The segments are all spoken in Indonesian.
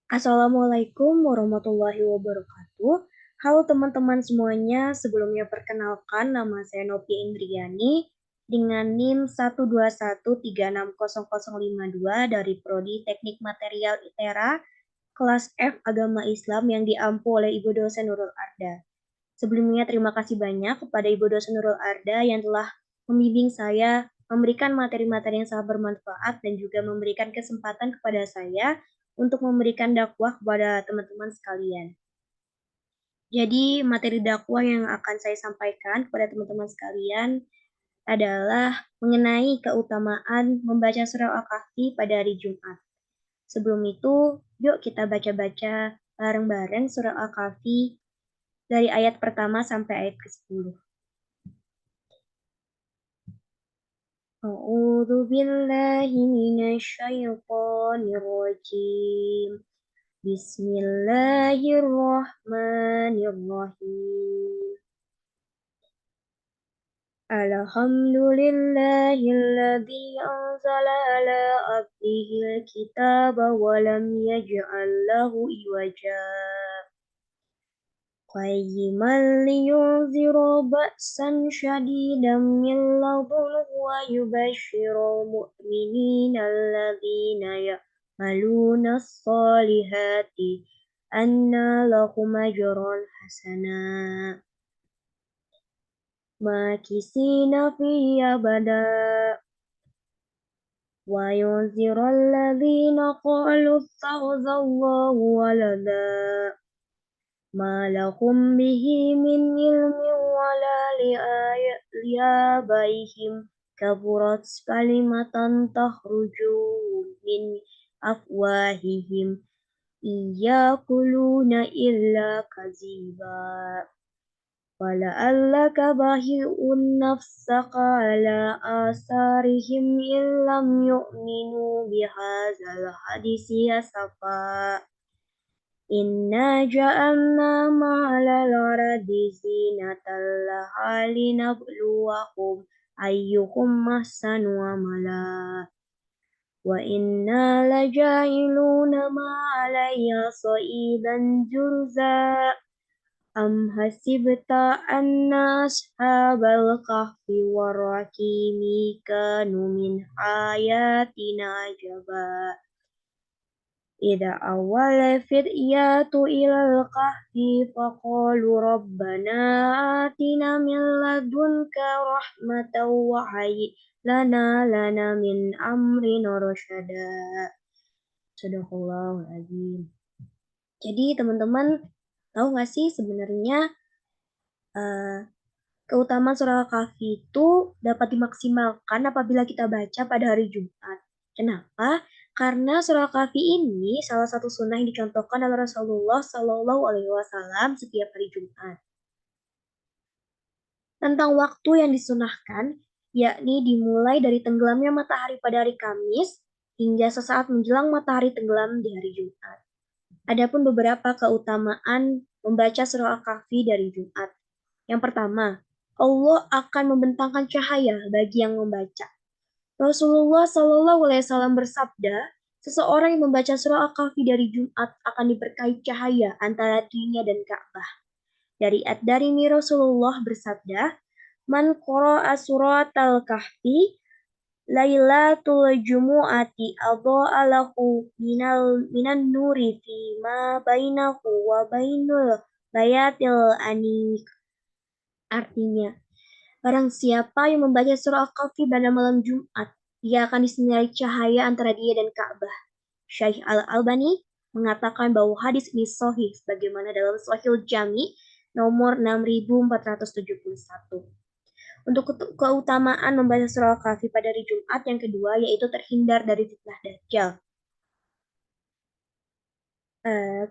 Assalamualaikum warahmatullahi wabarakatuh. Halo teman-teman semuanya, sebelumnya perkenalkan nama saya Nopi Indriani dengan NIM 121360052 dari Prodi Teknik Material ITERA, kelas F Agama Islam yang diampu oleh Ibu dosen Nurul Arda. Sebelumnya terima kasih banyak kepada Ibu dosen Nurul Arda yang telah membimbing saya, memberikan materi-materi yang sangat bermanfaat dan juga memberikan kesempatan kepada saya untuk memberikan dakwah kepada teman-teman sekalian. Jadi materi dakwah yang akan saya sampaikan kepada teman-teman sekalian adalah mengenai keutamaan membaca surah Al-Kahfi pada hari Jumat. Sebelum itu, yuk kita baca-baca bareng-bareng surah Al-Kahfi dari ayat pertama sampai ayat ke-10. A'udzu billahi minasyaitonir rajim. Bismillahirrahmanirrahim. Alhamdulillahilladzi anzala ala abdihil kitaba wa lam yaj'al lahu iwaja. Qayyiman liyunzira ba'san syadidan min ladunhu wa yubashshirul mu'minina alladzina ya'maluna as-solihati anna lahum ajran hasana makisina fihi abada wa yunzira alladzina qalu ittakhadallahu walada ما لهم به من علم ولا لآبائهم كبرت كلمة تخرج من أفواههم إن يقولون إلا كذبا ولعلك باخع نفسك على آثارهم إن لم يؤمنوا بهذا الحديث أسفا Inna ja'alna ma'ala al-ardi zinatan laha linabluwahum ayyuhum ahsanu amala. Wa inna laja'iluna ma'alayha sa'idan jurza. Am hasibta anna ashabal kahfi warraqimi kanu min ayatina ajaba. Ida awal fityatu ilal kahfi faqalu rabbana atina min ladunka rahmatan wa hayyi lana min amrina rasyada. Sadaqallahul azim. Jadi teman-teman tahu nggak sih sebenarnya keutamaan surah Al-Kahfi itu dapat dimaksimalkan apabila kita baca pada hari Jumat. Kenapa? Karena surah Al-Kahfi ini salah satu sunnah yang dicontohkan oleh Rasulullah Shallallahu Alaihi Wasallam setiap hari Jumat. Tentang waktu yang disunahkan, yakni dimulai dari tenggelamnya matahari pada hari Kamis hingga sesaat menjelang matahari tenggelam di hari Jumat. Adapun beberapa keutamaan membaca surah Al-Kahfi dari Jumat. Yang pertama, Allah akan membentangkan cahaya bagi yang membaca. Rasulullah Shallallahu Alaihi Wasallam bersabda, seseorang yang membaca surah Al-Kahfi dari Jumat akan diberkahi cahaya antara dirinya dan Ka'bah. Dari Ad-Darimi Rasulullah bersabda, Man qara'a surat Al-Kahfi Lailatul Jumu'ati adha'a lahu minan nuri fi ma bainahu wa bainul bayatil anik. Artinya, barang siapa yang membaca surah Al-Kahfi pada malam Jumat, ia akan disinari cahaya antara dia dan Ka'bah. Syekh Al-Albani mengatakan bahwa hadis ini sahih sebagaimana dalam Sahih Jami nomor 6471. Untuk keutamaan membaca surah Al-Kahfi pada hari Jumat yang kedua yaitu terhindar dari fitnah Dajjal.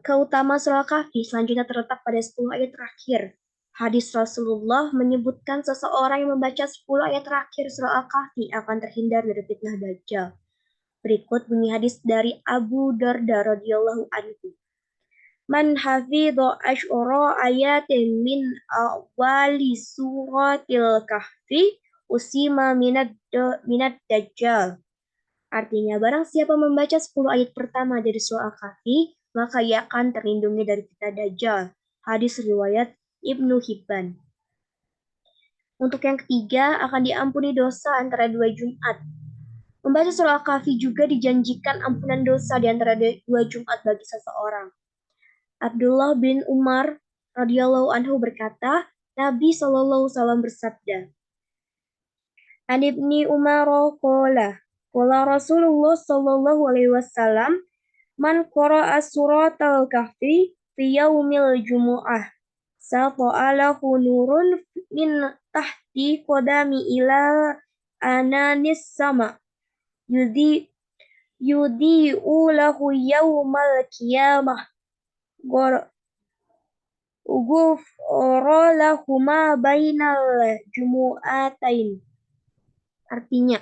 Keutamaan surah Al-Kahfi selanjutnya terletak pada 10 ayat terakhir. Hadis Rasulullah menyebutkan seseorang yang membaca 10 ayat terakhir surah Al-Kahfi akan terhindar dari fitnah Dajjal. Berikut bunyi hadis dari Abu Darda radhiyallahu anhu. Man hafidha asy'ara ayatin min awali suratil kahfi usima minad dajjal. Artinya barang siapa membaca 10 ayat pertama dari surah Al-Kahfi, maka ia akan terlindungi dari fitnah Dajjal. Hadis riwayat Ibnu Hibban. Untuk yang ketiga, akan diampuni dosa antara dua Jumat. Membaca surah Al-Kahfi juga dijanjikan ampunan dosa di antara dua Jumat bagi seseorang. Abdullah bin Umar radhiyallahu anhu berkata, Nabi SAW bersabda, An Ibni Umar qala Rasulullah sallallahu alaihi wasallam, man qara'a suratal kahfi fi yaumil jumu'ah sata'alahu nurun min tahti qadami ila ananis sama yudi yudi'u yaumal qiyamah ghufra lahuma bainal jumu'atain. Artinya,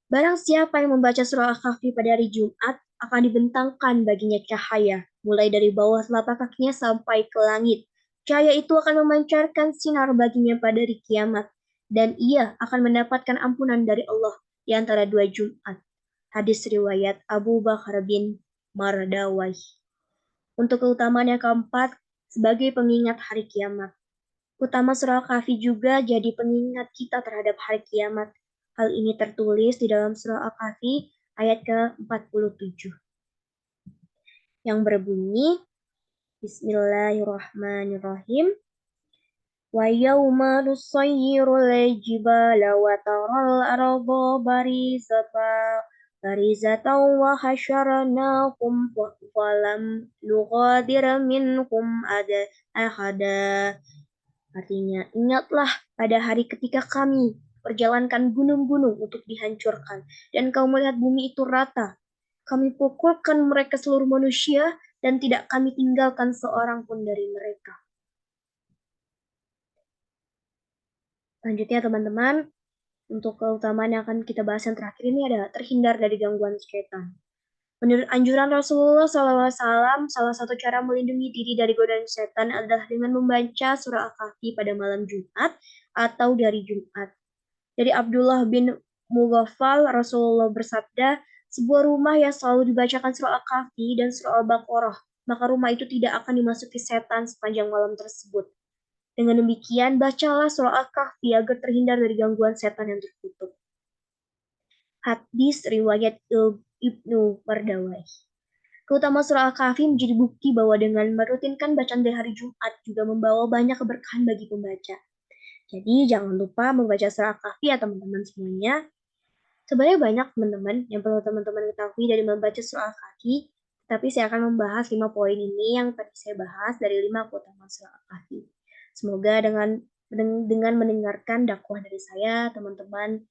barang siapa yang membaca surah Al-Kahfi pada hari Jumat akan dibentangkan baginya cahaya mulai dari bawah telapak kakinya sampai ke langit. Cahaya itu akan memancarkan sinar baginya pada hari kiamat dan ia akan mendapatkan ampunan dari Allah di antara dua Jumat. Hadis riwayat Abu Bakar bin Mardawai. Untuk keutamaan yang keempat, sebagai pengingat hari kiamat. Utama surah Al-Kahfi juga jadi pengingat kita terhadap hari kiamat. Hal ini tertulis di dalam surah Al-Kahfi ayat ke-47 yang berbunyi Bismillahirrahmanirrahim. Wa yawma nusayyirul jibala wa taral arda barizatan wa hasyarnahum wa lam nughadir minhum ahada. Artinya, ingatlah pada hari ketika kami perjalankan gunung-gunung untuk dihancurkan, dan kau melihat bumi itu rata. Kami pukulkan mereka seluruh manusia, dan tidak kami tinggalkan seorang pun dari mereka. Selanjutnya teman-teman, untuk keutamaan yang akan kita bahas yang terakhir ini adalah terhindar dari gangguan setan. Menurut anjuran Rasulullah SAW, salah satu cara melindungi diri dari godaan setan adalah dengan membaca surah Al-Kahfi pada malam Jumat atau dari Jumat. Dari Abdullah bin Mughaffal, Rasulullah bersabda, sebuah rumah yang selalu dibacakan surah Al-Kahfi dan surah Al-Baqarah, maka rumah itu tidak akan dimasuki setan sepanjang malam tersebut. Dengan demikian, bacalah surah Al-Kahfi agar terhindar dari gangguan setan yang terkutuk. Hadis riwayat Ibnu Mardawai. Keutamaan surah Al-Kahfi menjadi bukti bahwa dengan merutinkan bacaan di hari Jumat juga membawa banyak keberkahan bagi pembaca. Jadi jangan lupa membaca surah Al-Kahfi ya teman-teman semuanya. Sebenarnya banyak teman-teman yang perlu teman-teman ketahui dari membaca surah Al-Kahfi, tapi saya akan membahas 5 poin ini yang tadi saya bahas dari 5 keutamaan surah Al-Kahfi. Semoga dengan mendengarkan dakwah dari saya, teman-teman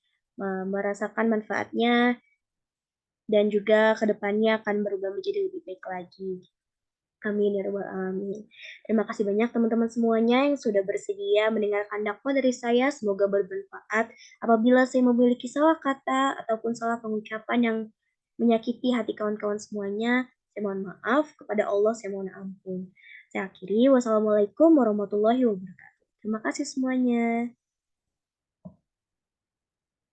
merasakan manfaatnya dan juga kedepannya akan berubah menjadi lebih baik lagi. Amin ya rabbal alamin. Terima kasih banyak teman-teman semuanya yang sudah bersedia mendengarkan dakwah dari saya. Semoga bermanfaat. Apabila saya memiliki salah kata ataupun salah pengucapan yang menyakiti hati kawan-kawan semuanya, saya mohon maaf. Kepada Allah saya mohon ampun. Saya akhiri. Wassalamualaikum warahmatullahi wabarakatuh. Terima kasih semuanya.